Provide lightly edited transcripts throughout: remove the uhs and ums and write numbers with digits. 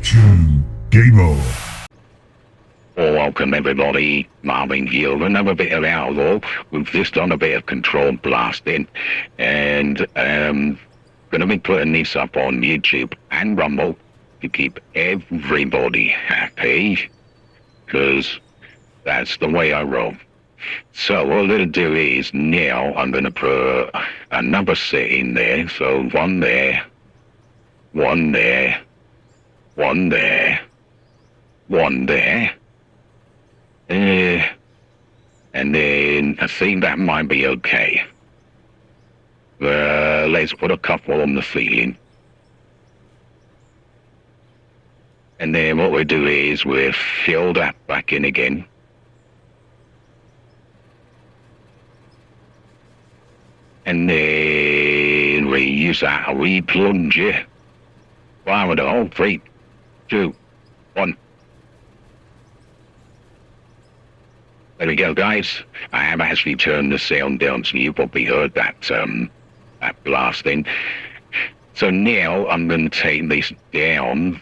2, game on. Well, welcome everybody, Marvin here, another bit of Outlaw. We've just done a bit of controlled blasting, and gonna be putting this up on YouTube and Rumble to keep everybody happy, because that's the way I roll. So what I'm gonna do is, now I'm gonna put another set in there, so one there, one there, one there, one there. And then I think that might be okay. Let's put a couple on the ceiling. And then what we do is we fill that back in again. And then we use that re-plunger. Fire with the whole 3, 2, 1. There we go, guys. I have actually turned the sound down, so you probably heard that blasting. So now I'm going to take this down.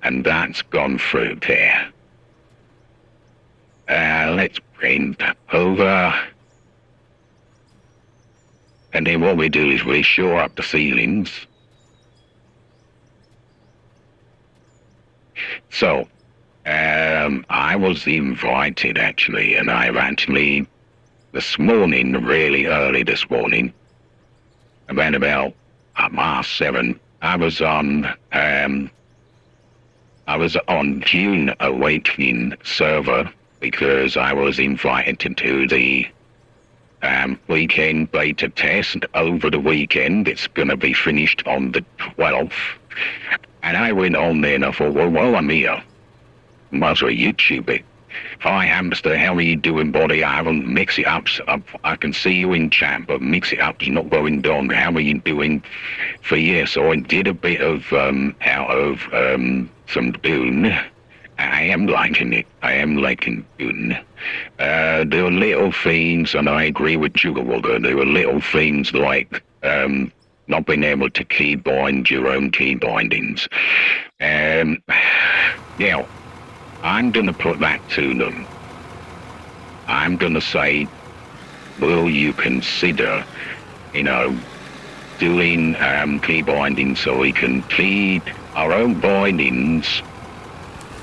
And that's gone through there. Let's bring that over. And then what we do is we shore up the ceilings. So, I was invited actually, and I've actually, this morning, really early this morning, around about 7:30, I was on June Awakening server, because I was invited to do the weekend beta test over the weekend. It's going to be finished on the 12th. And I went on there and I thought, well, I'm here. Might as well YouTube it. Hi hamster, how are you doing, buddy? I haven't mixed it up. I can see you in chat, but mix it up is not going down. How are you doing for you? So I did a bit of out of some Dune. I am liking it. I am liking Dune. There are little things, and I agree with Jugawugger, there are little things like not being able to key bind your own key bindings. Now, I'm going to put that to them. I'm going to say, will you consider, doing key bindings so we can key our own bindings?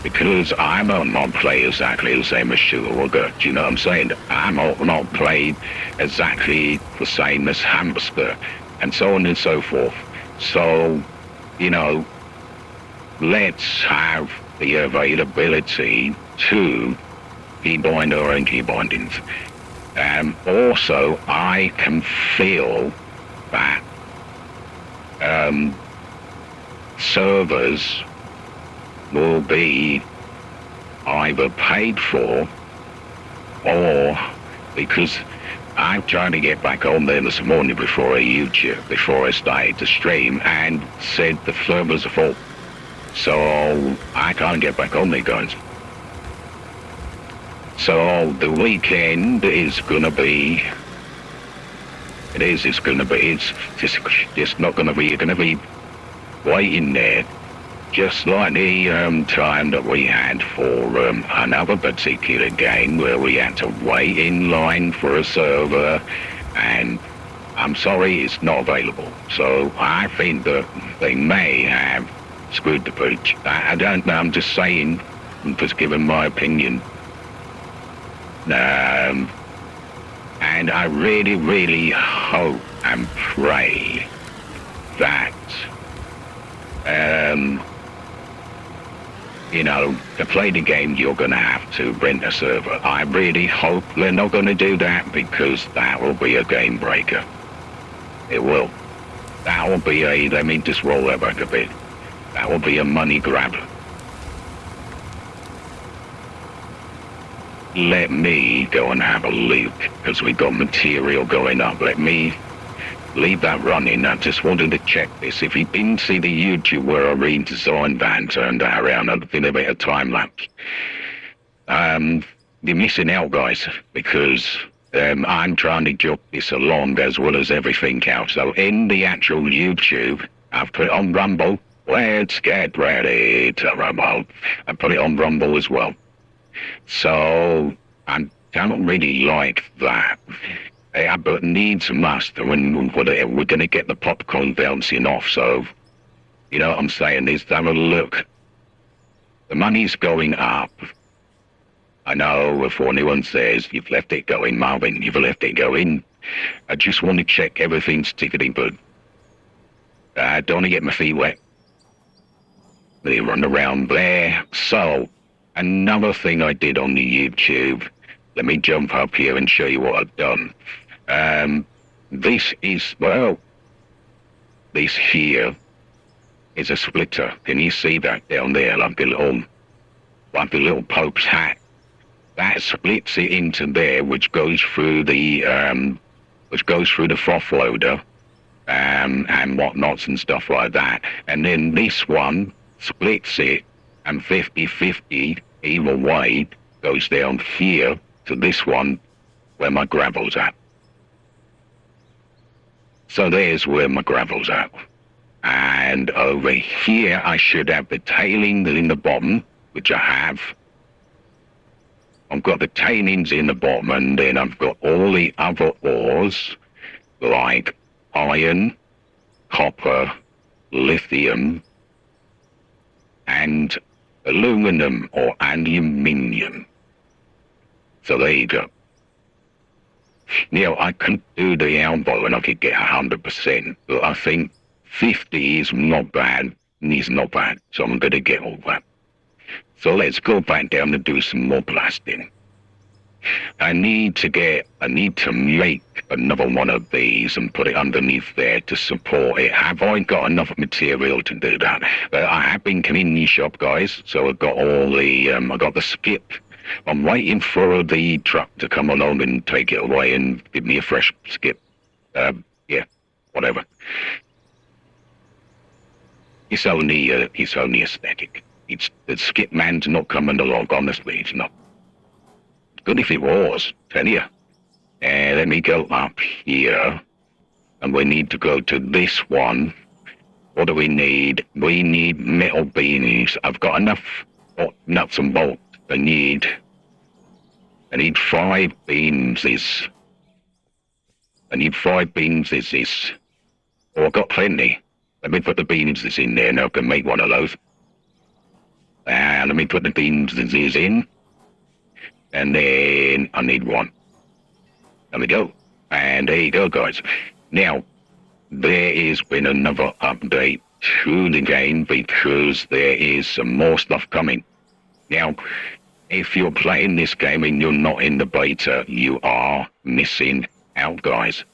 Because I'm not play exactly the same as Sugarwugger, do you know what I'm saying? I'm not played exactly the same as Hamster, and so on and so forth. So, let's have the availability to keybind our own key bindings. Also, I can feel that servers will be either paid for, or because I'm trying to get back on there this morning before I started to stream, and said the servers are full. So I can't get back on there, guys. So the weekend is gonna be, it's just not gonna be, you're gonna be waiting there. Just like the time that we had for another particular game where we had to wait in line for a server, and I'm sorry, it's not available. So I think that they may have screwed the pooch. I don't know, I'm just saying, I'm just giving my opinion. And I really, really hope and pray that to play the game, you're going to have to rent a server. I really hope they're not going to do that, because that will be a game breaker. It will. That will be let me just roll that back a bit. That will be a money grab. Let me go and have a look, because we got material going up. Let me leave that running. I just wanted to check this. If you didn't see the YouTube where I redesigned that and turned that around, I did a bit of time lapse. You're missing out, guys, because I'm trying to jump this along as well as everything else. So in the actual YouTube, I've put it on Rumble. Let's get ready to rumble. I put it on Rumble as well. So I don't really like that. But needs must when we're going to get the popcorn bouncing off. So, you know what I'm saying is, have a look. The money's going up. I know before anyone says, you've left it going, Marvin, you've left it going. I just want to check everything's ticketing, but I don't want to get my feet wet. They run around there. So, another thing I did on the YouTube, let me jump up here and show you what I've done. This is, well, this here is a splitter. Can you see that down there, like the little Pope's hat? That splits it into there, which goes through the froth loader, and whatnots and stuff like that. And then this one splits it, and 50-50 either way goes down here to this one where my gravel's at. So there's where my gravel's at. And over here I should have the tailing in the bottom, which I have. I've got the tailings in the bottom, and then I've got all the other ores, like iron, copper, lithium, and aluminum or aluminium. So there you go. Now, I could do the elbow and I could get 100%, but I think 50 is not bad, and is not bad, so I'm going to get all that. So let's go back down and do some more blasting. I need to make another one of these and put it underneath there to support it. Have I got enough material to do that? I have been cleaning the shop, guys, so I've got all the, I got the skip. I'm waiting for the truck to come along and take it away and give me a fresh skip. Yeah, whatever. It's only aesthetic. It's the skip man's not coming along, honestly, it's not. Good if it was, tell you. Let me go up here, and we need to go to this one. What do we need? We need metal beanies. I've got enough nuts and bolts. I need 5 beams. I need 5 beams. Oh, I've got plenty. Let me put the beams in there, and I can make one of those. Let me put the beams in, and then I need one. There we go. And there you go, guys. Now, there has been another update to the game because there is some more stuff coming. Now, if you're playing this game and you're not in the beta, you are missing out, guys.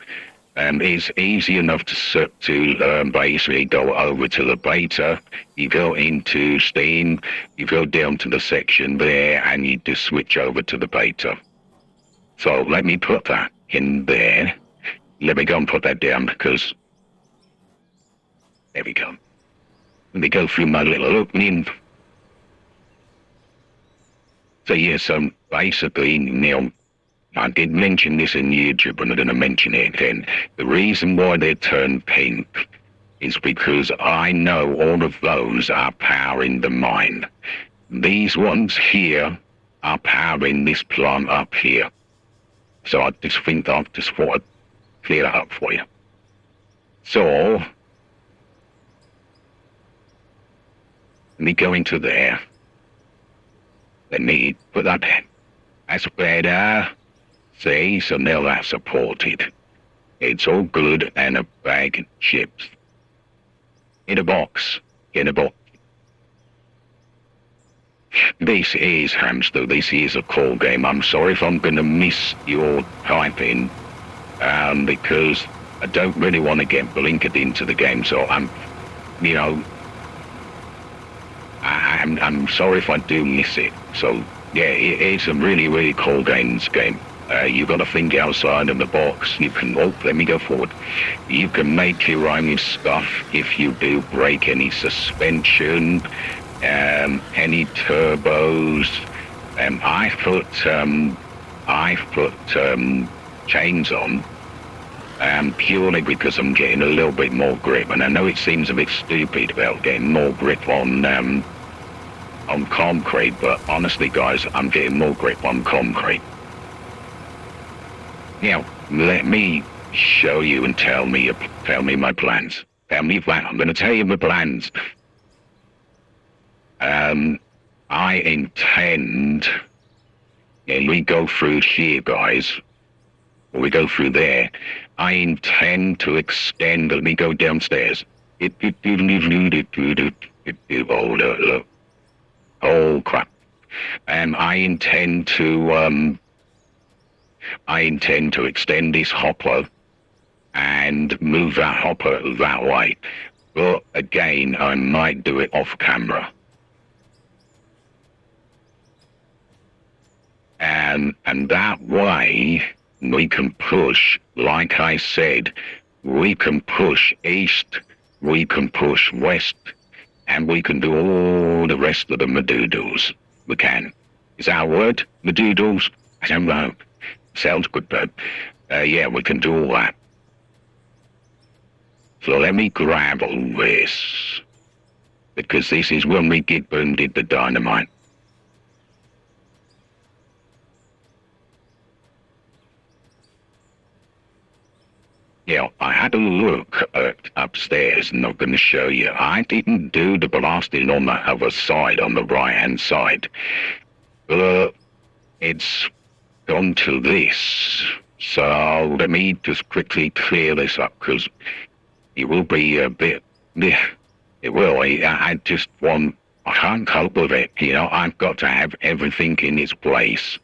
It's easy enough to basically go over to the beta. You go into Steam, you go down to the section there, and you just switch over to the beta. So let me put that in there. Let me go and put that down because, there we go. Let me go through my little opening. So yeah, so basically, now, I did mention this in YouTube, and I didn't mention it again. The reason why they turn pink is because I know all of those are powering the mine. These ones here are powering this plant up here. So I just think I'll just want to clear that up for you. So, let me go into there. Let me put that there. That's better. See, so now that's supported. It's all good, and a bag of chips. In a box. In a box. This is Hamster. This is a call game. I'm sorry if I'm going to miss your typing, because I don't really want to get blinkered into the game. So I'm sorry if I do miss it. So yeah, it's a really, really cool game. You got to think outside of the box. You can, let me go forward. You can make your own stuff if you do break any suspension, any turbos. I put chains on, purely because I'm getting a little bit more grip. And I know it seems a bit stupid about getting more grip on concrete, but honestly, guys, I'm getting more grip on concrete. Now, let me show you and tell me my plans. I'm going to tell you my plans. I intend, and we go through here, guys, or we go through there, I intend to extend, let me go downstairs. Oh, crap. I intend to extend this hopper and move that hopper that way. But again, I might do it off camera. And that way, we can push, like I said, we can push east, we can push west, and we can do all the rest of the madoodles. We can. Is that a word? Madoodles? I don't know. Sounds good, though. Yeah, we can do all that. So let me grab all this, because this is when we did the dynamite. Yeah, I had a look upstairs, and I'm going to show you. I didn't do the blasting on the other side, on the right-hand side. But it's gone to this. So let me just quickly clear this up, because it will be a bit... It will. I just want... I can't cope with it. You know, I've got to have everything in its place.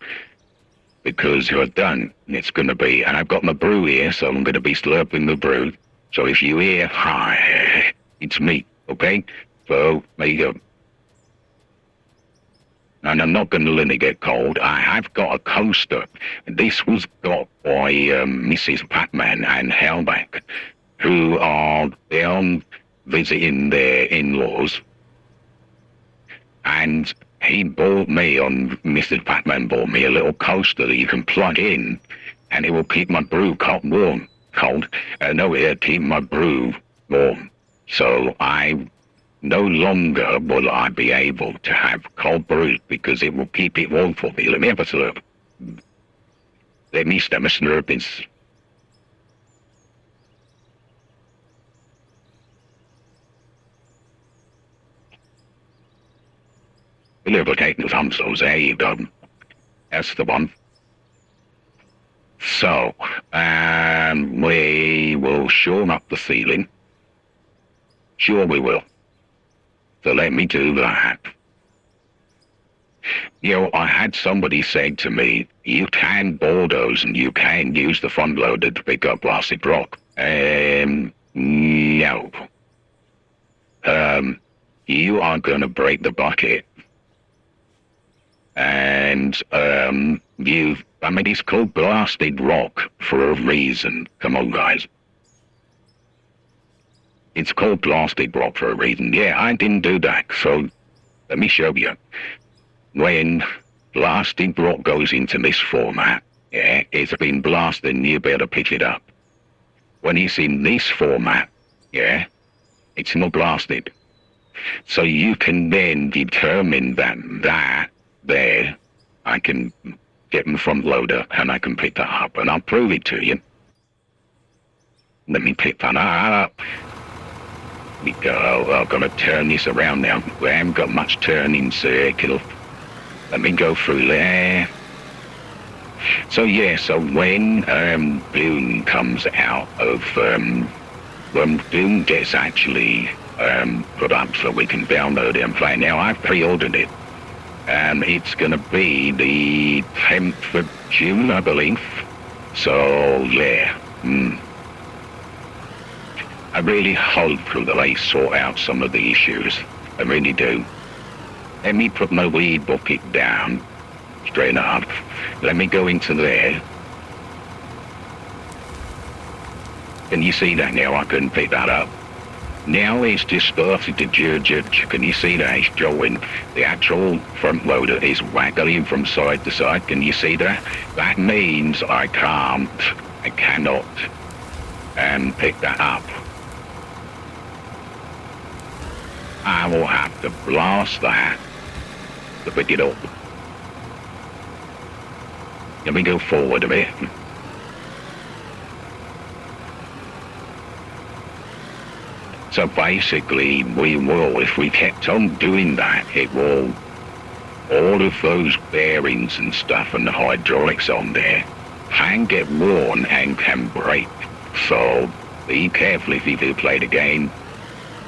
Because you're done, it's going to be, and I've got my brew here, so I'm going to be slurping the brew. So if you hear, hi, it's me, okay? So, there you go. And I'm not going to let it get cold. I have got a coaster. This was got by Mrs. Patman and Hellback, who are down visiting their in-laws. And Mrs. Patman bought me a little coaster that you can plug in, and it will keep my brew warm. It'll keep my brew warm. So no longer will I be able to have cold brew, because it will keep it warm for me. Let me have a slurp. Let me start my slurpings. Lubricating the thumbs, so there you go. That's the one. So, we will shore up the ceiling. Sure we will. So let me do that. You know, I had somebody say to me, you can bulldoze and you can use the front loader to pick up blasted rock. No. You are going to break the bucket. And, it's called blasted rock for a reason. Come on, guys. It's called blasted rock for a reason. Yeah, I didn't do that, so let me show you. When blasted rock goes into this format, yeah, it's been blasted and you better pick it up. When it's in this format, yeah, it's not blasted. So you can then determine that there, I can get in the front loader and I can pick that up, and I'll prove it to you. Let me pick that up. We go. I've got to turn this around now. We haven't got much turning circle. Let me go through there. So yeah, so when Boone comes out of when Boone gets actually put up so we can download it and play. Now I've pre-ordered it. It's going to be the 10th of June, I believe. So, yeah. I really hope that they sort out some of the issues. I really do. Let me put my weed bucket down. Straight enough. Let me go into there. Can you see that now? I couldn't pick that up. Now it's just started to judge. Can you see that? It's showing the actual front loader is waggling from side to side. Can you see that? That means I cannot pick that up. I will have to blast that to pick it up. Let me go forward a bit. So basically, we will, if we kept on doing that, it will, all of those bearings and stuff and the hydraulics on there can get worn and can break. So be careful if you do play the game.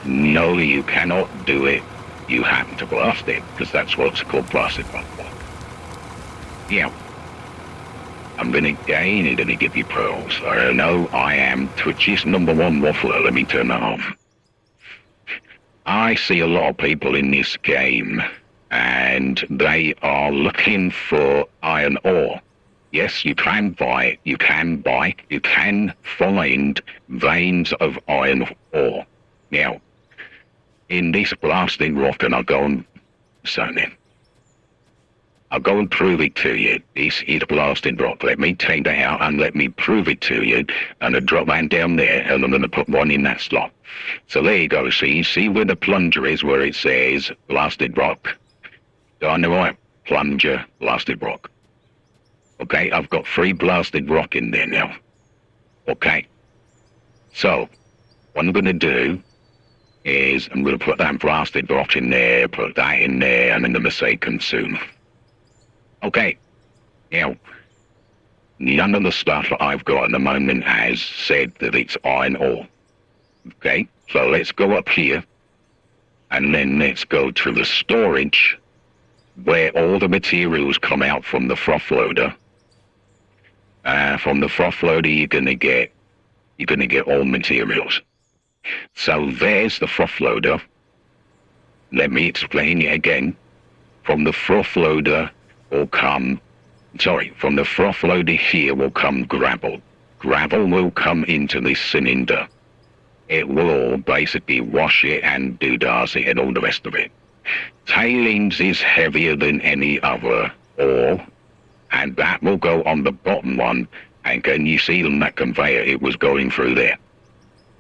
No, you cannot do it. You have to blast it, because that's what's called blasted. Yeah. I'm going to give you pearls. I know I am Twitch's #1 waffler. Let me turn that off. I see a lot of people in this game, and they are looking for iron ore. Yes, you can buy, you can find veins of iron ore. Now, in this blasting rock, and I'll go and prove it to you. This is blasting rock. Let me take that out and let me prove it to you. And I'll drop one down there, and I'm going to put one in that slot. So there you go. See where the plunger is, where it says blasted rock. On the right, plunger, blasted rock. Okay, I've got 3 blasted rock in there now. Okay. So, what I'm going to do is I'm going to put that blasted rock in there, put that in there, and I'm going to say consume. Okay, now, none of the stuff that I've got at the moment has said that it's iron ore. Okay, so let's go up here, and then let's go to the storage, where all the materials come out from the froth loader. From the froth loader, you're gonna get all materials. So there's the froth loader. Let me explain it again. From the froth loader, from the froth loader here will come gravel. Gravel will come into this cylinder. It will basically wash it and doodass it and all the rest of it. Tailings is heavier than any other ore, and that will go on the bottom one, and can you see on that conveyor, it was going through there.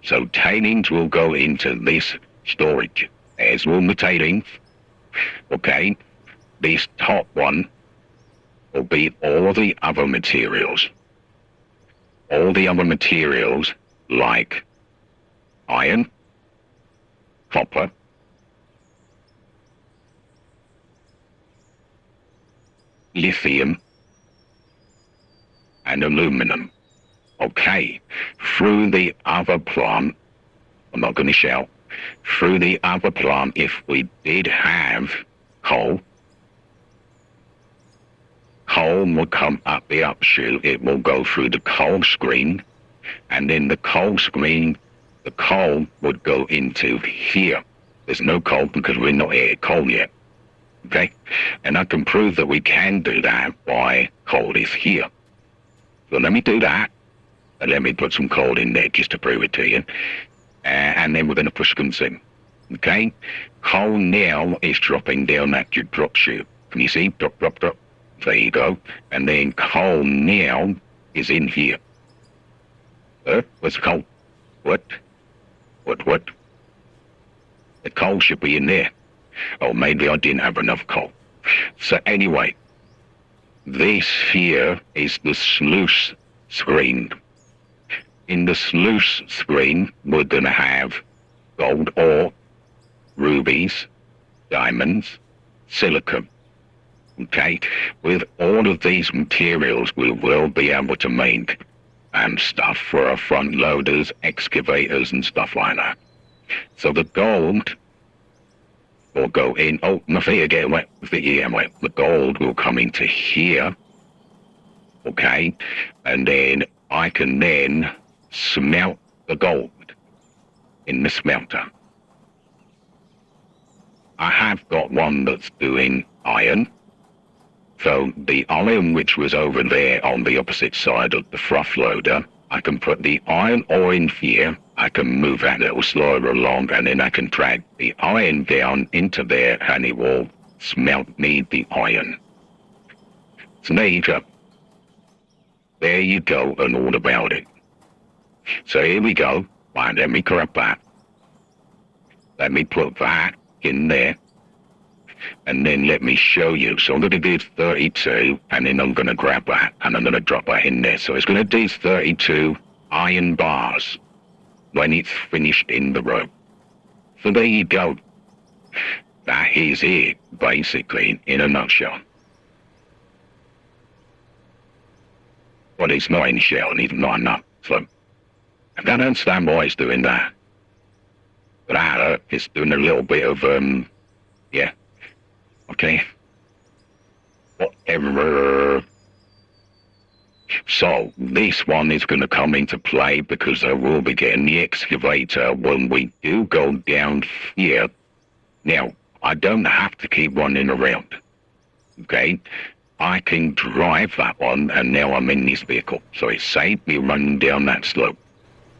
So tailings will go into this storage. There's all the tailings. Okay, this top one will be all the other materials. All the other materials like iron, copper, lithium, and aluminum. Okay, through the other plant, I'm not going to shout, through the other plant, if we did have coal, coal will come up the upshoot. It will go through the coal screen, and then the coal screen, the coal would go into here. There's no coal because we're not at coal yet. Okay? And I can prove that we can do that by coal is here. So let me do that, and let me put some coal in there just to prove it to you. And then we're going to push consume. Okay? Coal now is dropping down that drop chute. Can you see? Drop, drop, drop. There you go. And then coal now is in here. Where's the coal? What? The coal should be in there. Oh, maybe I didn't have enough coal. So anyway, this here is the sluice screen. In the sluice screen, we're going to have gold ore, rubies, diamonds, silicon. Okay, with all of these materials, we will be able to make stuff for our front loaders, excavators, and stuff like that. So the gold will go in. Oh, my feet are getting wet. The gold will come into here. Okay, and then I can then smelt the gold in the smelter. I have got one that's doing iron, So the iron which was over there on the opposite side of the froth loader, I can put the iron ore in here, I can move that little slider along, and then I can drag the iron down into there, and it will smelt me the iron. So there you go. There you go, and all about it. So here we go. Right, let me grab that. Let me put that in there. And then let me show you. So I'm going to do 32, and then I'm going to grab that, and I'm going to drop that in there. So it's going to do 32 iron bars when it's finished in the row. So there you go. That is it, basically, in a nutshell. Well, it's not in shell, and it's not enough. So I don't understand why it's doing that. But it's doing a little bit of, yeah. Okay. Whatever. So this one is going to come into play because I will be getting the excavator when we do go down here. Now, I don't have to keep running around. Okay? I can drive that one, and now I'm in this vehicle. So it saved me running down that slope.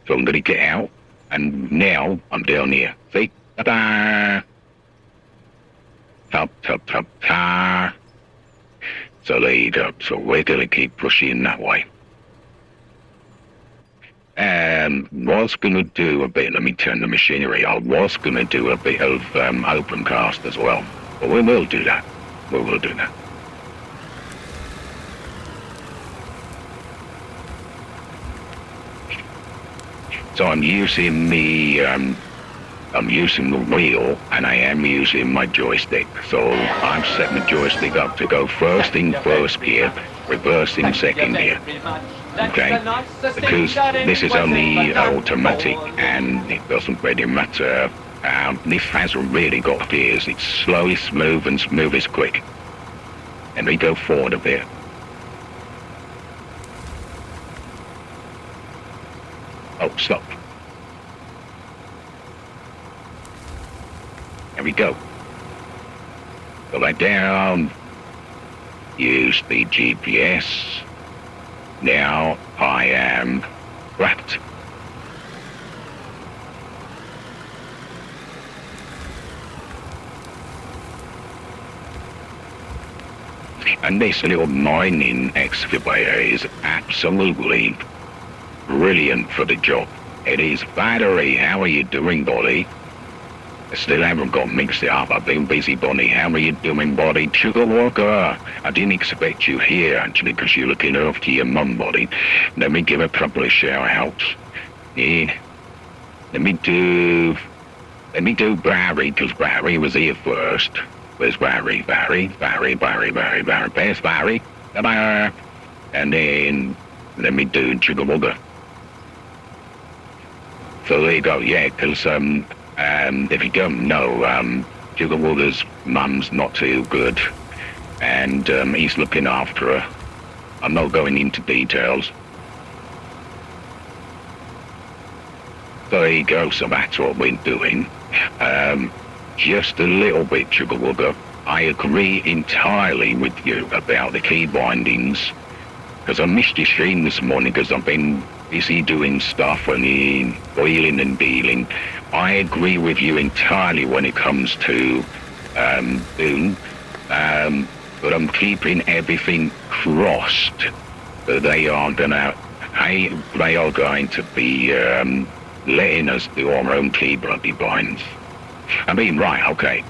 So I'm going to get out, and now I'm down here. See? Ta-da! Top, top, top, ta. So there you go. So we're going to keep pushing that way. And was going to do a bit, let me turn the machinery. I was going to do a bit of open cast as well. But we will do that. We will do that. So I'm using the wheel, and I am using my joystick. So I've set my joystick up to go first in first gear, reverse in second gear. Okay? Because this is only automatic, and it doesn't really matter. This hasn't really got gears. It's slow is smooth, and smooth is quick. And we go forward a bit. Oh, stop. There we go. Go back down. Use the GPS. Now I am wrapped. And this little mining excavator is absolutely brilliant for the job. It is battery. How are you doing, buddy? I still haven't got mixed it up. I've been busy, Bonnie. How are you doing, buddy? Sugar Walker. I didn't expect you here, actually, because you're looking after your mum, buddy. Let me give a couple of shout-outs. Yeah. Let me do Barry, because Barry was here first. Where's Barry? Barry. Where's Barry? Ta-da! And then let me do Sugar Walker. So there you go, yeah, because, if you don't know, Sugar Walker's mum's not too good, and he's looking after her. I'm not going into details. So there you go, so that's what we're doing. Just a little bit, Sugar Walker. I agree entirely with you about the key bindings, because I missed your stream this morning because I've been busy doing stuff and wheeling and dealing. I agree with you entirely when it comes to Boone, but I'm keeping everything crossed. They are going to be letting us do our own key bloody binds. I mean, right, okay.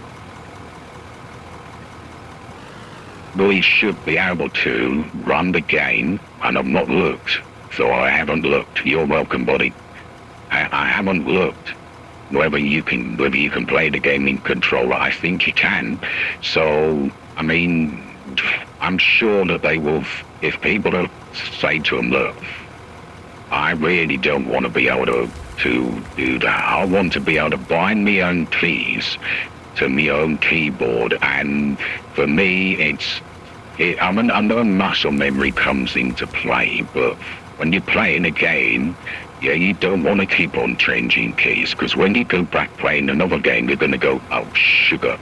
We should be able to run the game, and I've not looked, so I haven't looked. You're welcome, buddy. I haven't looked whether you can play the game in controller. I think you can. So, I mean, I'm sure that they will, if people say to them, look, I really don't want to be able to do that. I want to be able to bind my own keys to my own keyboard, and for me, I know muscle memory comes into play, but when you're playing a game, yeah, you don't want to keep on changing keys, because when you go back playing another game, you're going to go, oh, sugar,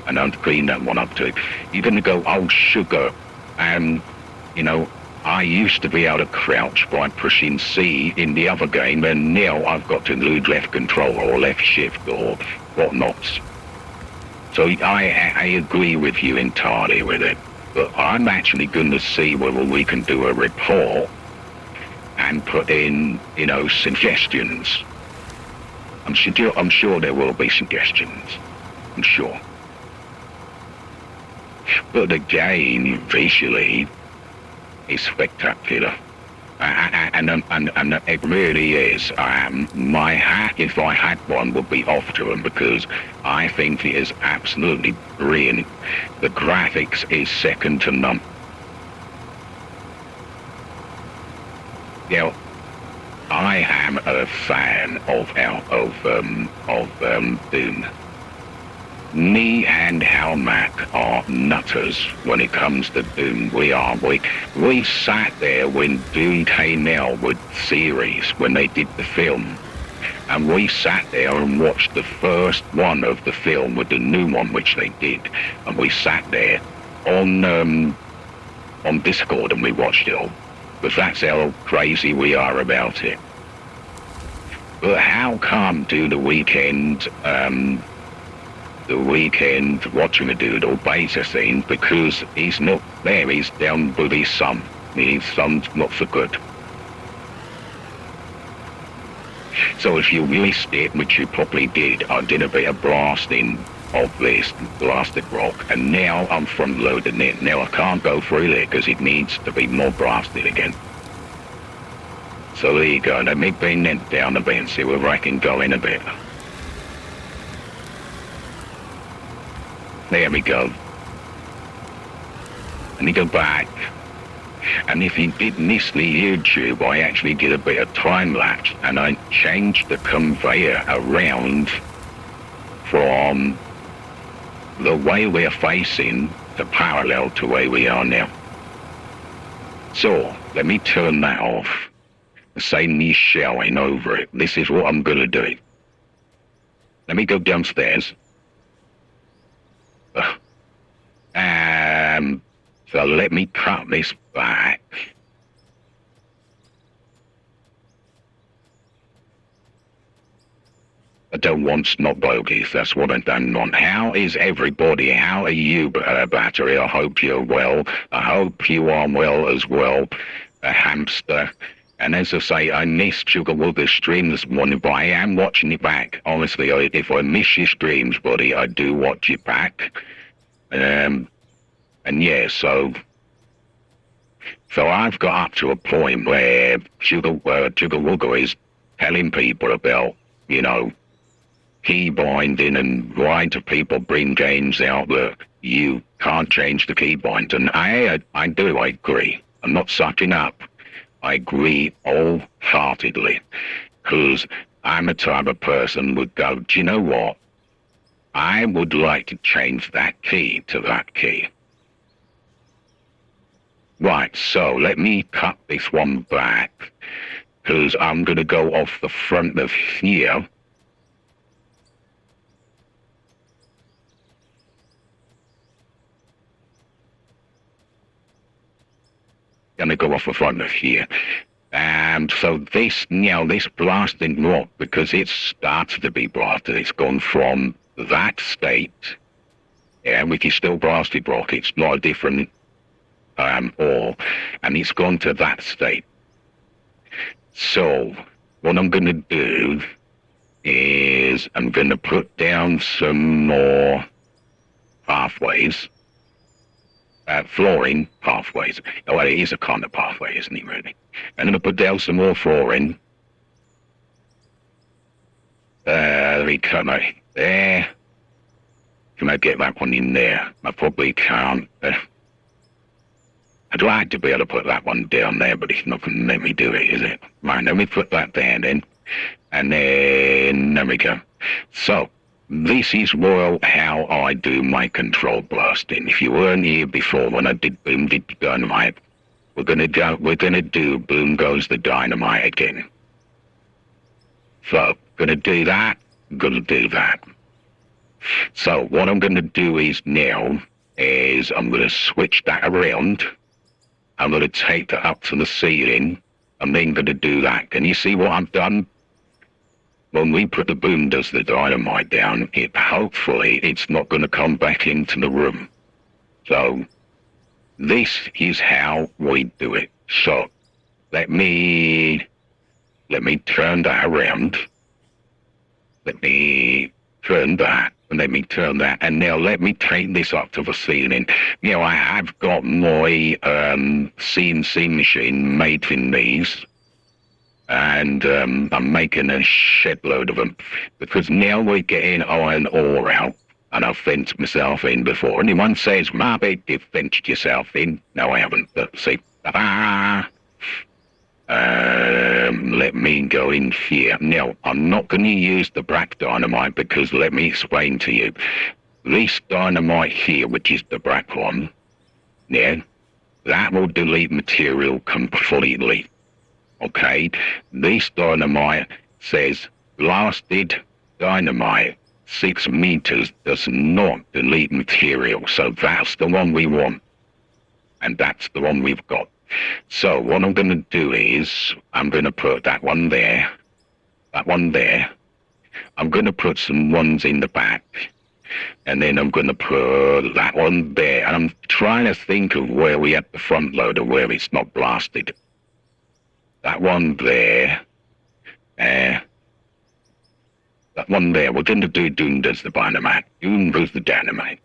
and I'll clean that one up too. You're going to go, oh, sugar, And, you know, I used to be able to crouch by pushing C in the other game, and now I've got to do left control or left shift or whatnot. So I agree with you entirely with it. But I'm actually going to see whether we can do a report and put in, you know, suggestions. I'm sure there will be suggestions. I'm sure. But again, visually, it's spectacular. And it really is. My hat, if I had one, would be off to them because I think it is absolutely brilliant. The graphics is second to none. Now, I am a fan of Doom. Me and Mac are nutters when it comes to Doom. We sat there when Doom came out with series, when they did the film. And we sat there and watched the first one of the film with the new one, which they did. And we sat there on Discord and we watched it all. Because that's how crazy we are about it. But how come do the weekend watching the dude or beta scene, because he's not there, he's down with his son. His son's not so good. So if you missed it, which you probably did, I did a bit of blasting of this blasted rock, and now I'm front loading it. Now I can't go through there because it needs to be more blasted again. So there you go, let me bring that down a bit and see whether I can go in a bit. There we go. And you go back. And if you did miss the YouTube, I actually did a bit of time lapse and I changed the conveyor around from the way we're facing to parallel to where we are now. So let me turn that off. Say me showing over it. This is what I'm gonna do. Let me go downstairs. So let me cut this back. I don't want snot bogies, that's what I don't want. How is everybody? How are you, Battery? I hope you're well. I hope you are well as well, a hamster. And as I say, I missed Sugar Wooger's stream this morning, but I am watching it back. Honestly, if I miss your streams, buddy, I do watch it back. And yeah, so I've got up to a point where Sugar Wooger is telling people about, you know, key binding and why do people bring games out that you can't change the key bind. And I agree. I'm not sucking up. I agree wholeheartedly. Because I'm a type of person who would go, do you know what? I would like to change that key to that key. Right, so let me cut this one back, because I'm going to go off the front of here. Going to go off the front of here. And so this, now this blasting rock, because it starts to be blasted, it's gone from that state, yeah, which is still blasted rock, it's not a different ore, and it's gone to that state. So what I'm going to do is I'm going to put down some more pathways, flooring pathways. Oh, well, it is a kind of pathway, isn't it, really? I'm going to put down some more flooring. Let me come out there. Can I get that one in there? I probably can't. I'd like to be able to put that one down there, but it's not going to let me do it, is it? Right, let me put that there then. And then, there we go. So, this is how I do my control blasting. If you weren't here before when I did Boom Did the Dynamite, we're gonna do Boom Goes the Dynamite again. So, gonna do that, gonna do that. So, what I'm gonna do is now, is I'm gonna switch that around, I'm going to take that up to the ceiling. I'm then going to do that. Can you see what I've done? When we put the boom does the dynamite down, hopefully it's not going to come back into the room. So this is how we do it. So let me turn that around. Let me turn that, and let me turn that, and now let me take this up to the ceiling. Now I have got my CNC machine making these, and I'm making a shed load of them, because now we're getting iron ore out, and I've fenced myself in before. Anyone says, Marvin, you've fenced yourself in? No, I haven't, but see, let me go in here. Now, I'm not going to use the black dynamite because let me explain to you. This dynamite here, which is the black one, yeah, that will delete material completely. Okay? This dynamite says blasted dynamite. 6 meters does not delete material. So that's the one we want. And that's the one we've got. So what I'm going to do is, I'm going to put that one there, I'm going to put some ones in the back, and then I'm going to put that one there, and I'm trying to think of where we have the front loader where it's not blasted. That one there, that one there, we're going to do Doom does the dynamite, Doom does the dynamite,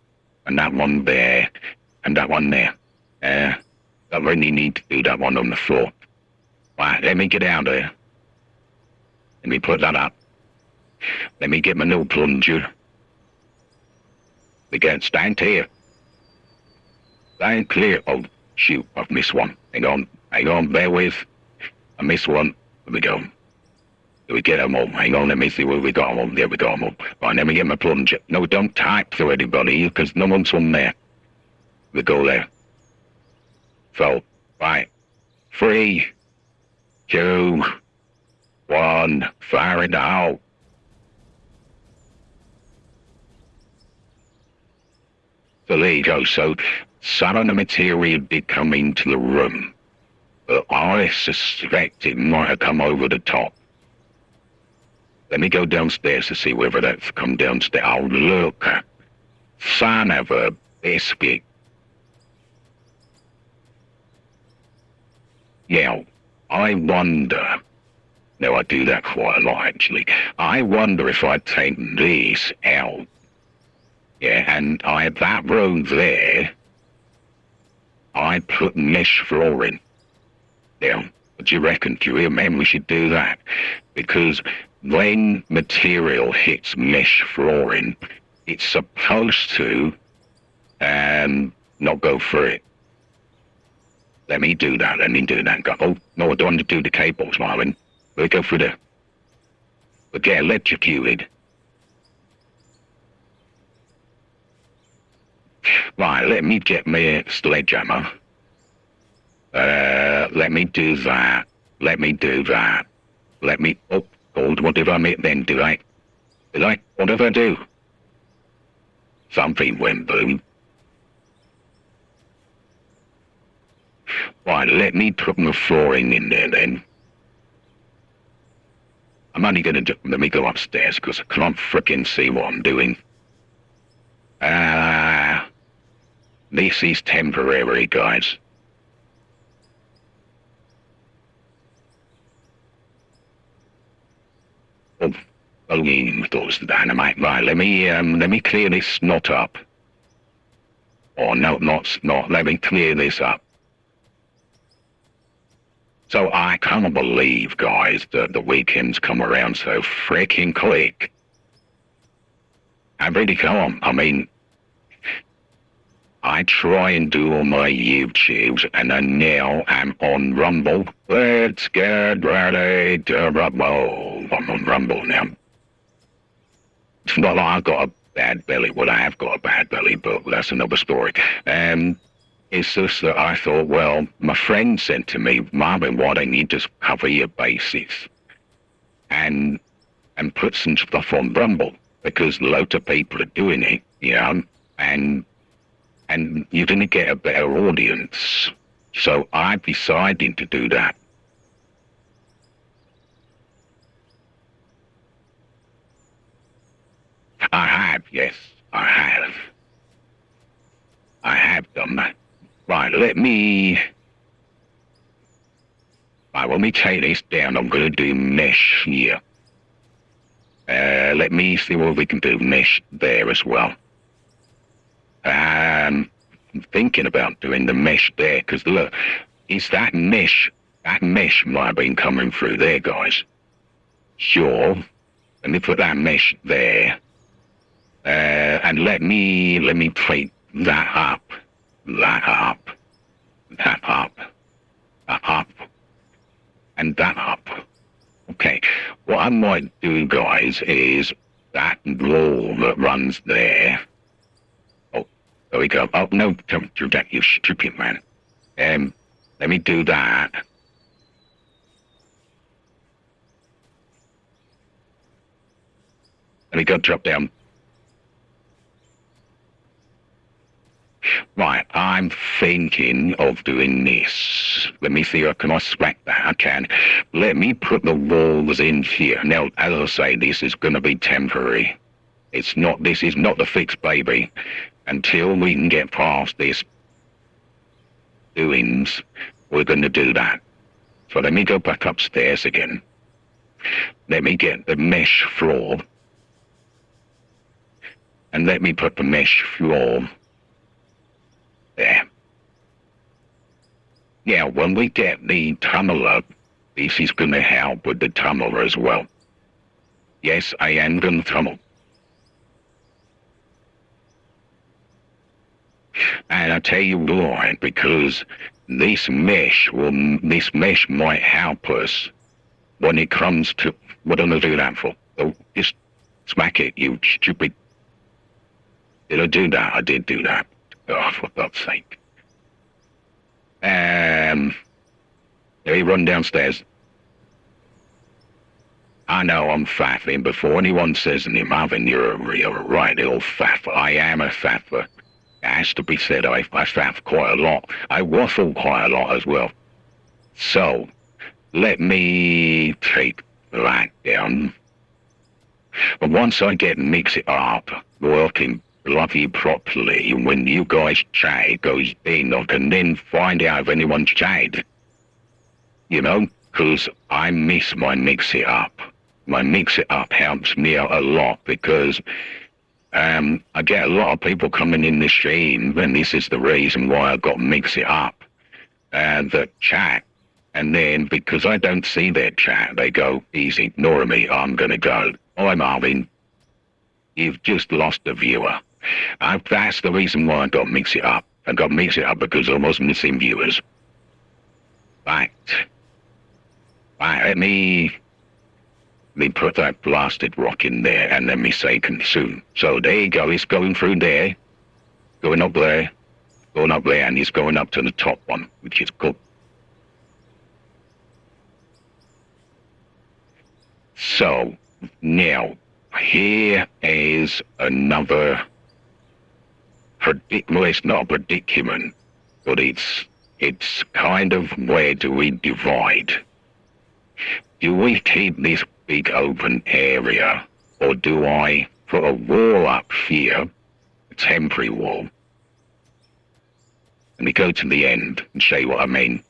and that one there, and that one there, I really need to do that one on the floor. Right, let me get out there. Let me put that up. Let me get my new plunger. We can stand here. Stand clear. Oh, shoot, I've missed one. Hang on, bear with. I missed one. There we go. Did we get them all? Hang on, let me see where we got them all. There we got them all. Right, let me get my plunger. No, don't type to anybody, because no one's on there. We go there. So, right, 3, 2, 1, fire it out. So there you go. So some of the material did come into the room, but I suspect it might have come over the top. Let me go downstairs to see whether that's come downstairs. Oh, look, son of a biscuit. Yeah, I wonder, now I do that quite a lot actually, I wonder if I take this out, yeah, and I had that room there, I put mesh flooring. Now, what do you reckon? Do you hear, man, we should do that, because when material hits mesh flooring, it's supposed to not go through it. Let me do that. Oh, no, I don't want to do the cables, Marvin. We'll go through there. We'll get electrocuted. Right, let me get my sledgehammer. Let me do that. Let me, oh, what did I make then? What did I do? Something went boom. Right, let me put my flooring in there then. I'm only going to let me go upstairs because I can't frickin' see what I'm doing. This is temporary, guys. Oh, thought the dynamite. Right, let me clear this knot up. Oh, no, not. Let me clear this up. So I can't believe, guys, that the weekends come around so freaking quick. I really can't. I mean, I try and do all my YouTubes, and then now I'm on Rumble. Let's get ready to rumble. I'm on Rumble now. It's not like I've got a bad belly. Well, I have got a bad belly, but that's another story. It's just that I thought, well, my friend said to me, Marvin, why don't you just cover your bases and put some stuff on Rumble, because loads of people are doing it, you know, and you're going to get a better audience. So I decided to do that. I have, yes, I have. I have done that. Right, let me take this down. I'm going to do mesh here. Let me see what we can do mesh there as well. I'm thinking about doing the mesh there, because look, it's that mesh might have been coming through there, guys. Sure, let me put that mesh there. And let me take that up, and that up. Okay, what I might do, guys, is that wall that runs there. Oh, there we go. Oh, no, don't do that, you stupid man. Let me do that. Let me go drop down. Right, I'm thinking of doing this. Let me see, can I smack that? I can. Let me put the walls in here. Now, as I say, this is going to be temporary. This is not the fix, baby. Until we can get past this doings, we're going to do that. So let me go back upstairs again. Let me get the mesh floor. And let me put the mesh floor there. Yeah, when we get the tunnel up, this is going to help with the tunnel as well. Yes, I am going to tunnel. And I tell you why, because this mesh might help us when it comes to, what am I do that for? Oh, just smack it, you stupid. Did I do that? I did do that. Oh, for God's sake. Let me run downstairs. I know I'm faffing. Before anyone says anything, Marvin, you're a right old faffer. I am a faffer. It has to be said, I faff quite a lot. I waffle quite a lot as well. So, let me take that down. But once I mix it up, working bloody properly, when you guys chat goes in, I can then find out if anyone's chatted. You know, because I miss my mix it up. My mix it up helps me out a lot, because I get a lot of people coming in the stream, and this is the reason why I got mix it up, that chat. And then, because I don't see their chat, they go, he's ignoring me, I'm gonna go, hi Marvin, you've just lost a viewer. That's the reason why I got mix it up. I got mix it up because I was missing viewers. Right, let me put that blasted rock in there, and let me say consume. So there you go, it's going through there, going up there, and it's going up to the top one, which is good. So, now, here is another well, it's not a predicament, but it's kind of, where do we divide? Do we keep this big open area, or do I put a wall up here, a temporary wall? Let me go to the end and show you what I mean.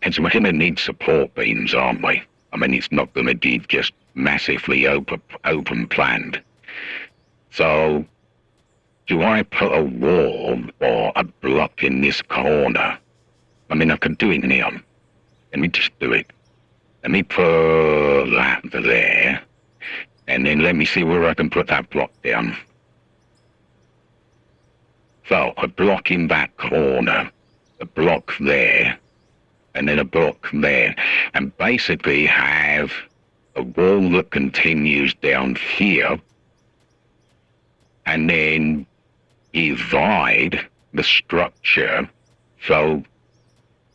And so we're going to need support beams, aren't we? I mean, it's not going to be just massively open planned. So, do I put a wall or a block in this corner? I mean, I can do it now. Let me just do it. Let me put that there, and then let me see where I can put that block down. So, a block in that corner, a block there, and then a block there, and basically have a wall that continues down here, and then divide the structure so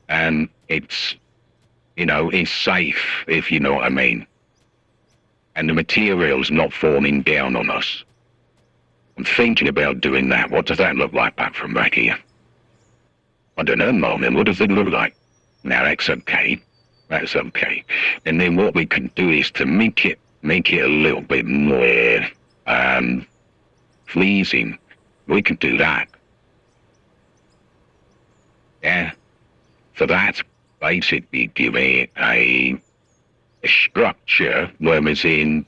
it's, it's safe, if you know what I mean. and the material's not falling down on us. I'm thinking about doing that. What does that look like back from back here? I don't know, Marvin. What does it look like? Now that's okay. That's okay. And then what we can do is to make it a little bit more pleasing. We can do that. Yeah. So that's basically giving it a structure, whereas in,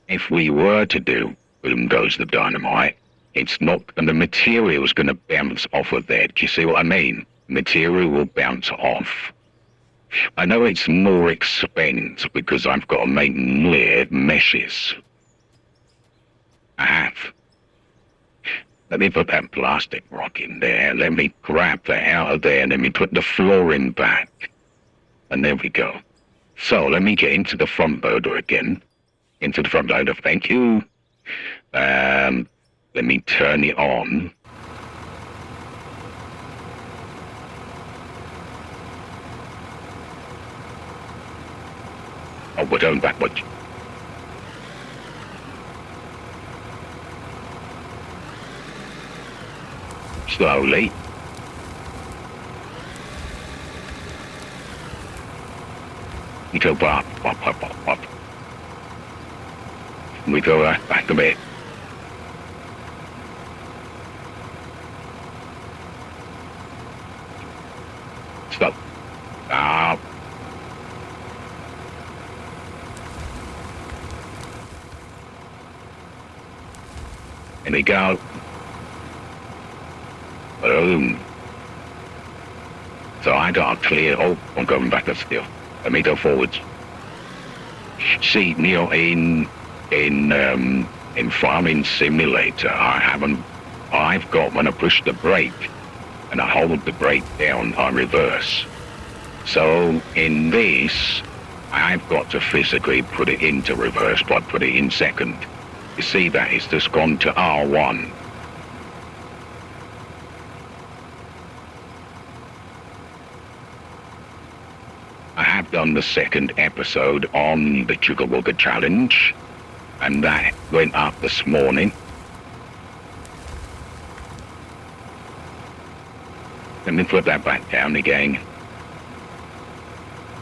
if we were to do boom goes the dynamite, it's not, and the material's going to bounce off of there. Do you see what I mean? Material will bounce off. I know it's more expense because I've got to make more meshes. I have. Let me put that plastic rock in there. Let me grab that out of there. Let me put the flooring back. And there we go. So let me get into the front loader again. Into the front loader. Thank you. Let me turn it on. Oh, we're going backwards. Slowly. We go up. We go back a bit. Stop. Stop. There we go. Boom. So I got clear. Oh, I'm going backwards still. Let me go forwards. See, Neil, in Farming Simulator, I've got, when I push the brake and I hold the brake down, I reverse. So in this, I've got to physically put it into reverse, but put it in second. You see that? It's just gone to R1. I have done the second episode on the Chugga Wugga Challenge, and that went up this morning. Let me put that back down again.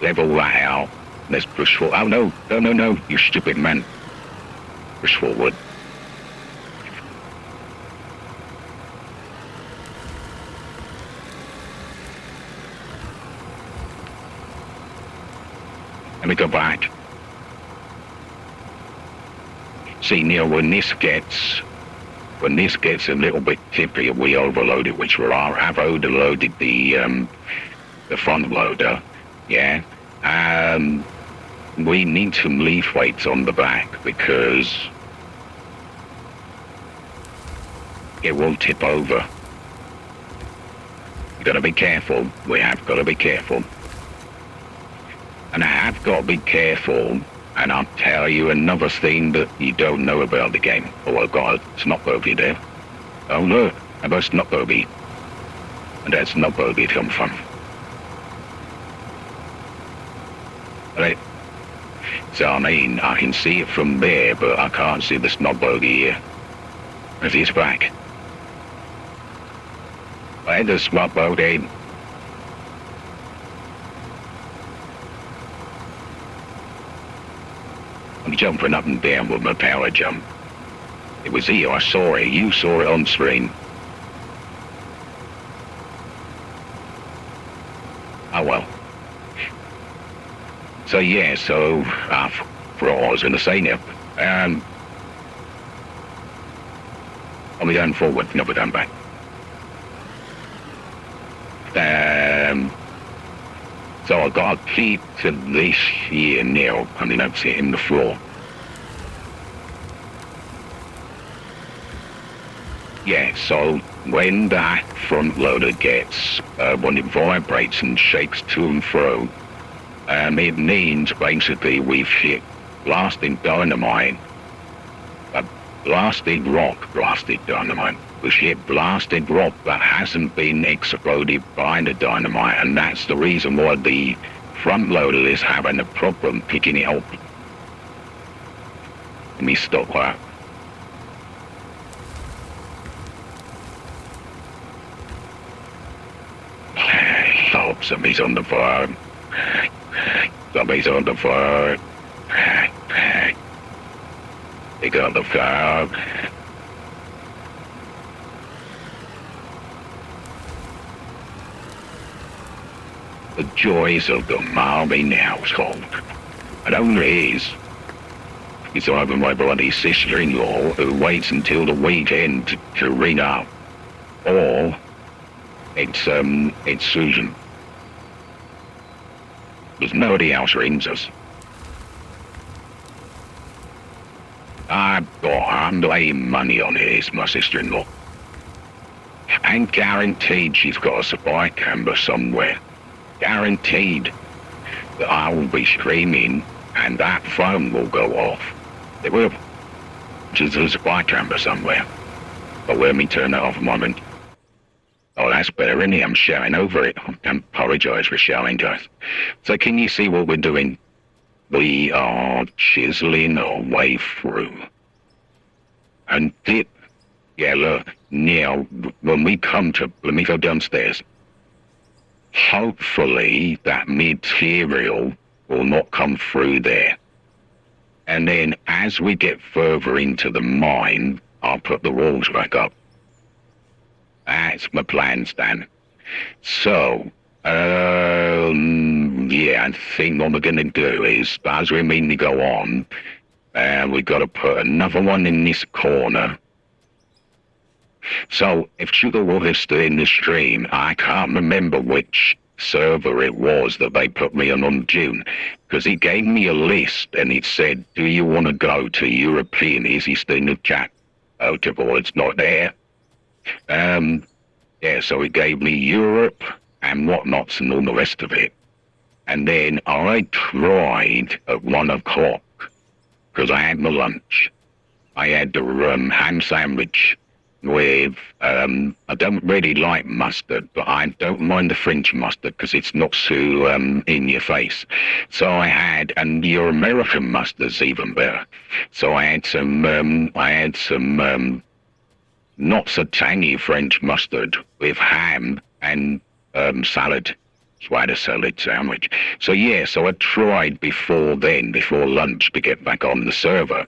Level that out. Let's push forward. Oh, no, you stupid man. Push forward. Let me go back. See, Neil, when this gets a little bit tippy, we overload it, which I've overloaded the front loader, yeah. We need some leaf weights on the back because it will tip over. You've got to be careful. We have got to be careful. And I have got to be careful, and I'll tell you another thing that you don't know about the game. Oh, God, it's not Bogey there. Oh, look, that's not Bogey. And that's not Bogey come from. Right. So, I mean, I can see it from there, but I can't see the snot bogey here. As he's back. Where's the snot bogey? I'm jumping up and down with my power jump. It was here, I saw it. You saw it on screen. Oh, well. So yeah, for what I was going to say now, are we going forward? No, we're going back. So I got to keep to this here now, and then that's it in the floor. Yeah, so when that front loader gets, when it vibrates and shakes to and fro, it means basically we've hit blasted dynamite, blasted dynamite. We've hit blasted rock that hasn't been exploded by the dynamite, and that's the reason why the front loader is having a problem picking it up. Let me stop that. Oh, somebody's on the phone. Somebody's on the phone. Pick up the phone. The joys of the Marvin household. It only is. It's either my bloody sister-in-law who waits until the weekend to ring up, or it's Susan. Because nobody else rings us. I'm laying money on it, it's my sister-in-law. And guaranteed she's got a spy camera somewhere. Guaranteed that I will be screaming and that phone will go off. It will. There's a spy camera somewhere. But let me turn that off a moment. Oh, that's better, isn't it? I'm shouting over it. I apologise for shouting, guys. So can you see what we're doing? We are chiseling our way through. And dip. Yeah, look. Now, when we come to... Let me go downstairs. Hopefully, that material will not come through there. And then, as we get further into the mine, I'll put the walls back up. That's my plan, Stan. So, yeah, I think what we're going to do is, as we mean to go on, we've got to put another one in this corner. So, if Sugar Wolf is still in the stream, I can't remember which server it was that they put me on June, because he gave me a list and it said, do you want to go to European? Is he still in the chat? Oh, well, it's not there. Yeah, so he gave me Europe and whatnots and all the rest of it. And then I tried at 1 o'clock, because I had my lunch. I had the ham sandwich with, I don't really like mustard, but I don't mind the French mustard because it's not so in your face. So I had, and your American mustard's even better. So I had some not so tangy French mustard with ham and salad. So I had a salad sandwich. So yeah, so I tried before lunch to get back on the server.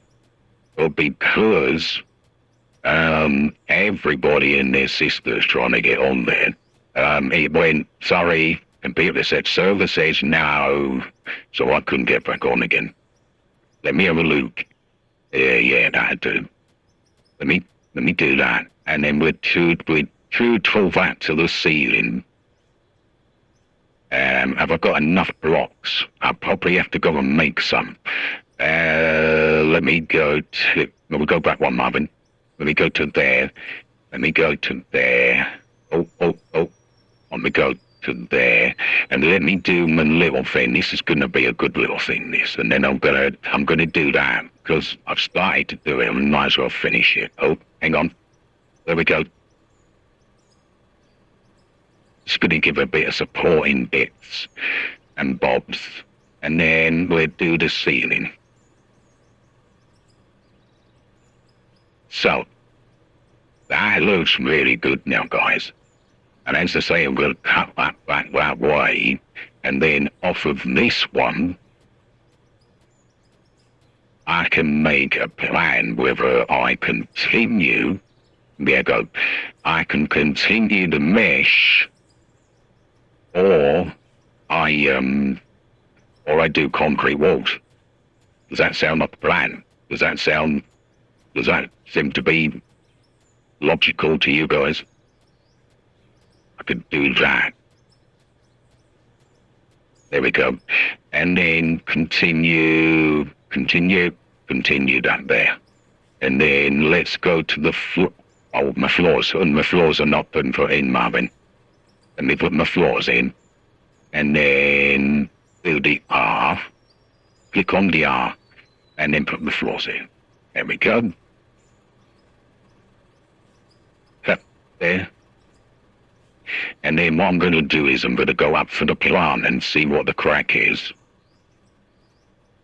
But because everybody and their sisters trying to get on there, it went, sorry, computer said, server says no, so I couldn't get back on again. Let me have a look. Yeah, that'll do. Let me do that. And then we'd pull that to the ceiling. Have I got enough blocks? I'll probably have to go and make some. Let me go to... We'll go back one, Marvin. Let me go to there. Let me go to there. Oh. Let me go to there. And let me do my little thing. This is going to be a good little thing, this. And then I'm gonna do that. Because I've started to do it. I might as well finish it. Oh, hang on. There we go. Just going to give a bit of supporting bits and bobs. And then we'll do the ceiling. So, that looks really good now, guys. And as I say, I'm going to cut that back that way. And then off of this one, I can make a plan whether I continue. There you go. I can continue the mesh, or I do concrete walls. Does that sound like a plan? Does that seem to be logical to you guys? I could do that. There we go. And then continue that there. And then let's go to the floor. Oh, my floors are not put in, Marvin. Let me put my floors in. And then do the R. Click on the R. And then put the floors in. There we go. There. And then what I'm going to do is I'm going to go up for the plant and see what the crack is.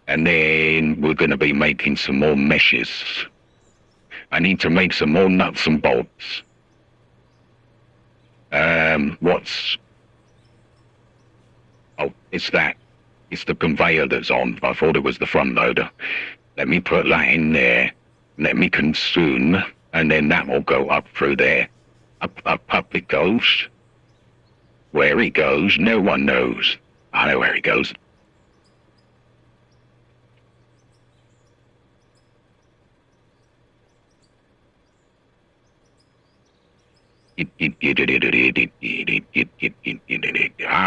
And then we're going to be making some more meshes. I need to make some more nuts and bolts. What's... Oh, it's that. It's the conveyor that's on. I thought it was the front loader. Let me put that in there. Let me consume, and then that will go up through there. Up it goes. Where it goes, no one knows. I know where it goes. I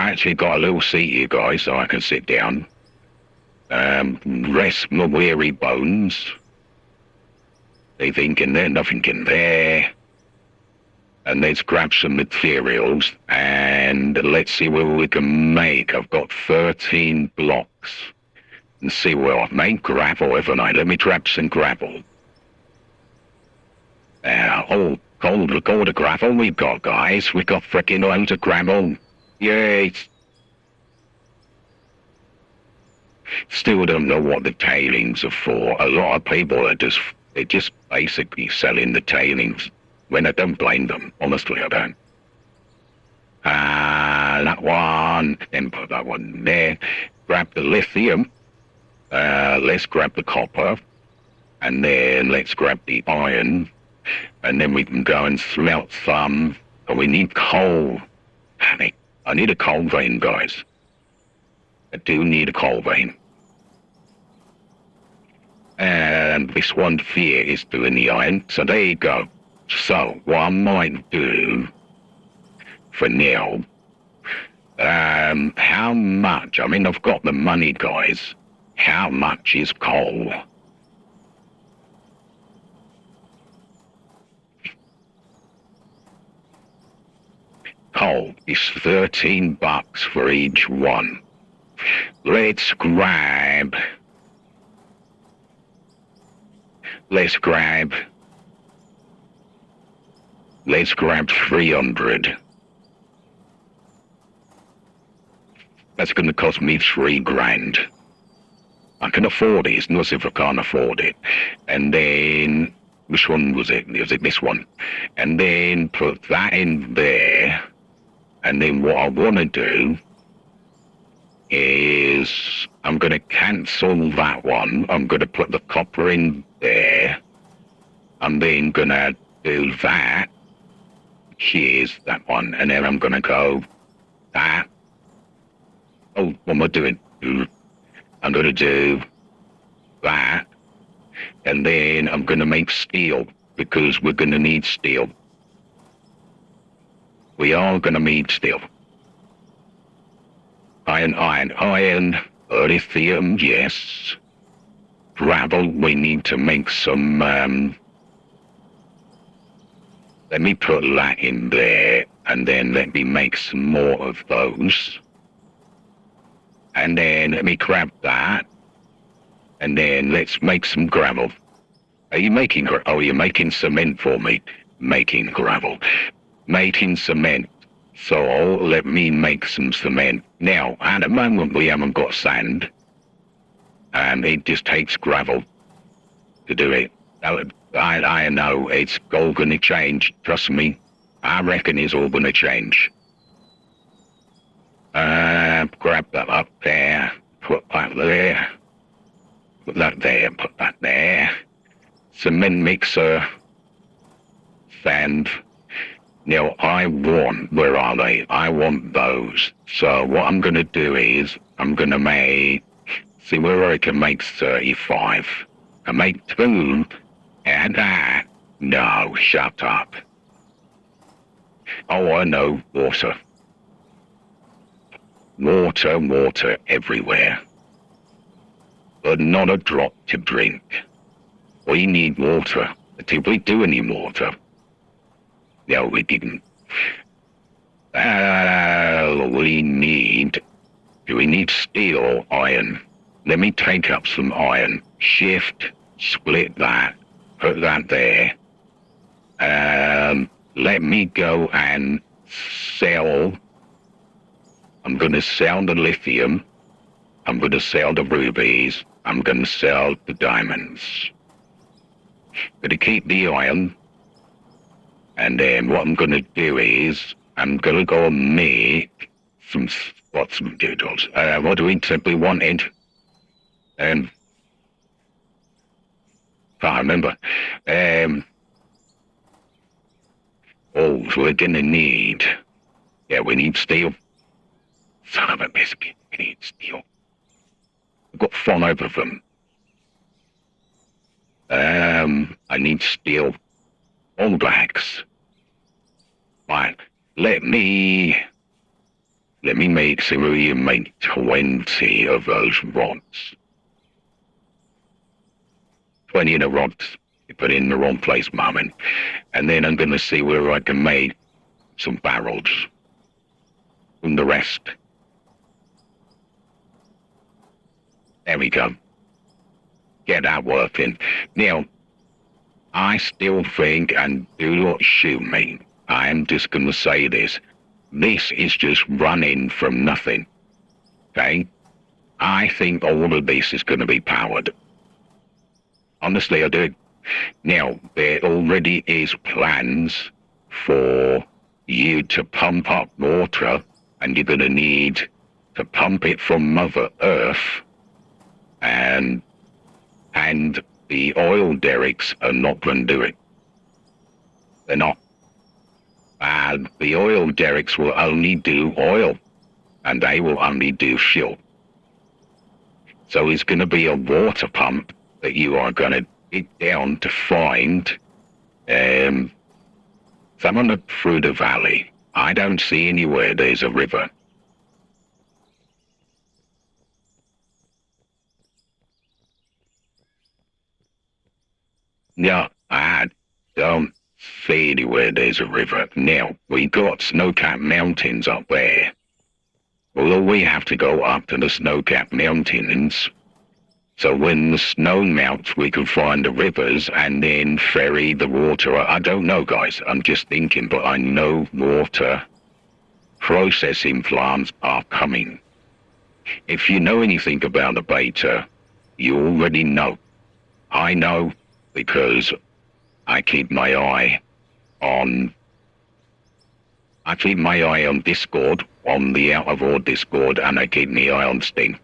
actually got a little seat here, guys, so I can sit down. Rest my weary bones. They think in there, nothing in there. And let's grab some materials and let's see what we can make. I've got 13 blocks. And see where I've made gravel, haven't I? Let me grab some gravel. Look all the gravel we've got, guys. We've got frickin' loads of gravel. Yay! Still don't know what the tailings are for. A lot of people are just basically selling the tailings. When I don't blame them. Honestly, I don't. That one. Then put that one there. Grab the lithium. Let's grab the copper. And then let's grab the iron. And then we can go and smelt some. But we need coal. Panic. I need a coal vein, guys. I do need a coal vein. And this one here is doing the iron. So there you go. So what I might do for now, how much? I mean, I've got the money, guys. How much is coal? Coal is $13 for each one. Let's grab 300. That's going to cost me $3,000. I can afford it. It's not as if I can't afford it. And then, which one was it? Was it this one? And then put that in there. And then what I want to do is I'm going to cancel that one. I'm going to put the copper in there. I'm then going to do that. Here's that one. And then I'm going to go that. Oh, what am I doing? I'm going to do that. And then I'm going to make steel because we're going to need steel. We are going to need steel. Iron, lithium, yes. Gravel, we need to make some, let me put that in there, and then let me make some more of those. And then let me grab that, and then let's make some gravel. Are you making, oh, you're making cement for me. Making gravel. Making cement. So let me make some cement. Now, at the moment we haven't got sand. And it just takes gravel to do it. I know it's all going to change. Trust me. I reckon it's all going to change. Grab that up there. Put that there. Put that there. Put that there. Cement mixer. Sand. Now, I want, where are they? I want those. So what I'm going to do is, I'm going to make, see where I can make 35. I make 2, and that. No, shut up. Oh, I know, water. Water everywhere. But not a drop to drink. We need water. Did we do any water? No, we didn't. Do we need steel or iron? Let me take up some iron. Shift, split that, put that there. Let me go and sell. I'm going to sell the lithium. I'm going to sell the rubies. I'm going to sell the diamonds. Going to keep the iron. And then what I'm going to do is, I'm going to go and make some doodles. What do we simply wanted? Can't remember. So we're going to need, we need steel. Son of a biscuit, we need steel. I've got 5 of them. I need steel. All blacks. Right, let me make, see where you make 20 of those rods. 20 of the rods, you put in the wrong place, Marvin. And then I'm going to see where I can make some barrels. And the rest. There we go. Get that working. Now, I still think, and do not shoot me, I am just going to say this. This is just running from nothing. Okay? I think all of this is going to be powered. Honestly, I do. Now, there already is plans for you to pump up water, and you're going to need to pump it from Mother Earth, and the oil derricks are not going to do it. They're not. And the oil derricks will only do oil, and they will only do fuel. So it's going to be a water pump that you are going to dig down to find someone up through the valley. I don't see anywhere there's a river. No, I don't see anywhere there's a river. Now, we got snow-capped mountains up there. Although we have to go up to the snow-capped mountains, so when the snow melts, we can find the rivers and then ferry the water. I don't know, guys. I'm just thinking, but I know water processing plants are coming. If you know anything about the beta, you already know. I know because I keep my eye on Discord, on the Out of ORE Discord, and I keep my eye on Steam.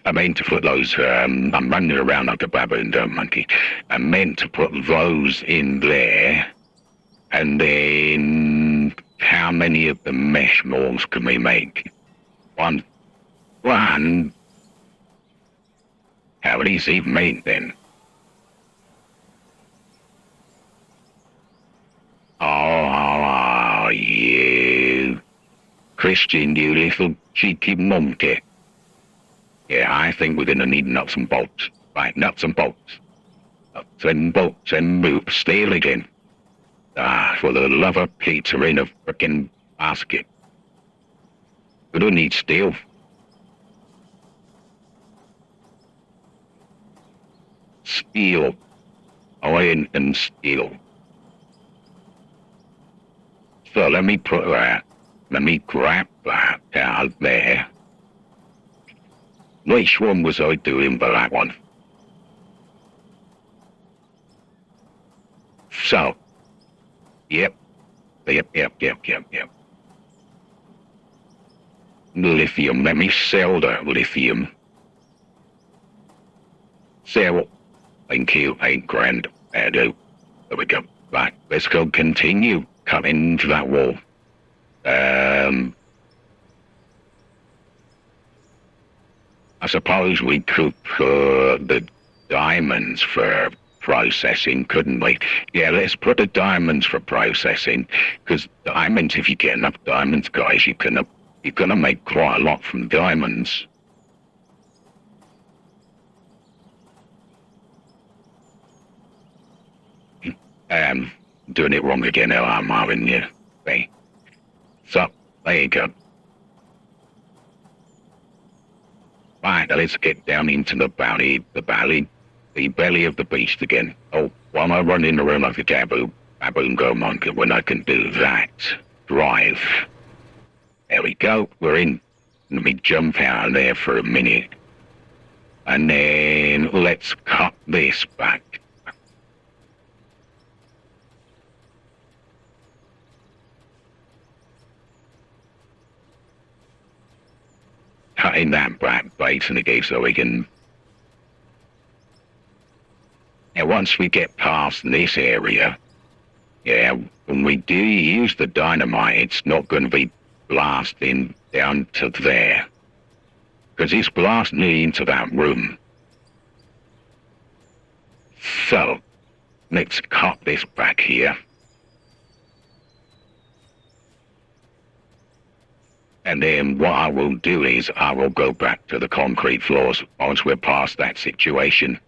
I meant to put those, I'm running around like a baboon, monkey. I meant to put those in there, and then how many of the mesh molds can we make? One. How many is even made then? Oh, you Christian, you little cheeky monkey. Yeah, I think we're going to need nuts and bolts. Right, nuts and bolts. Nuts and bolts and move. Steel again. For the love of pizza in a frickin' basket. We don't need steel. Steel. Iron and steel. So let me put that. Let me grab that out there. Which one was I doing for that one? So, yep. Lithium, let me sell the lithium. Sell. Thank you, 8 grand. There we go. Right, let's go continue cutting into that wall. I suppose we could put the diamonds for processing, couldn't we? Yeah, let's put the diamonds for processing, because diamonds, if you get enough diamonds, guys, you're gonna make quite a lot from diamonds. Doing it wrong again now, I'm Marvin, yeah. Okay. So, there you go. Right, let's get down into the belly of the beast again. Oh, why am I running around like a baboon go monkey when I can do that? drive. There we go, we're in. Let me jump out there for a minute. And then let's cut this back. Cutting that back basically so we can... Now once we get past this area, yeah, when we do use the dynamite, it's not going to be blasting down to there. Because it's blasting into that room. So, let's cut this back here. And then what I will do is I will go back to the concrete floors once we're past that situation.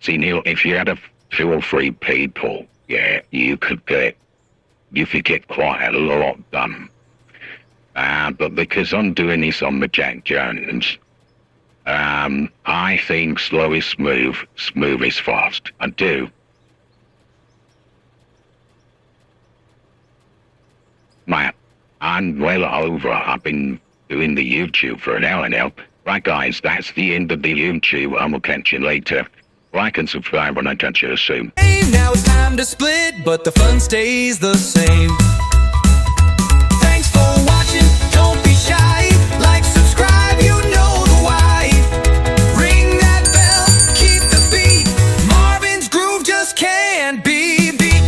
See, Neil, if you had 2 or 3 people, yeah, you could get quite a lot done. But because I'm doing this on the Jack Jones, I think slow is smooth, smooth is fast. I do. I'm well over. I've been doing the YouTube for an hour now. Right, guys, that's the end of the YouTube. I will catch you later. Like and subscribe when I catch you soon. Now it's time to split, but the fun stays the same. Thanks for watching, don't be shy. Like, subscribe, you know the why. Ring that bell, keep the beat. Marvin's groove just can't be beat.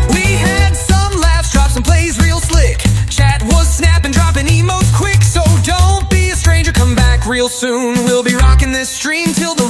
We had some laughs, dropped some plays real slick. Chat was snapping, dropping emotes quick. So don't be a stranger, come back real soon. We'll be rocking this stream till the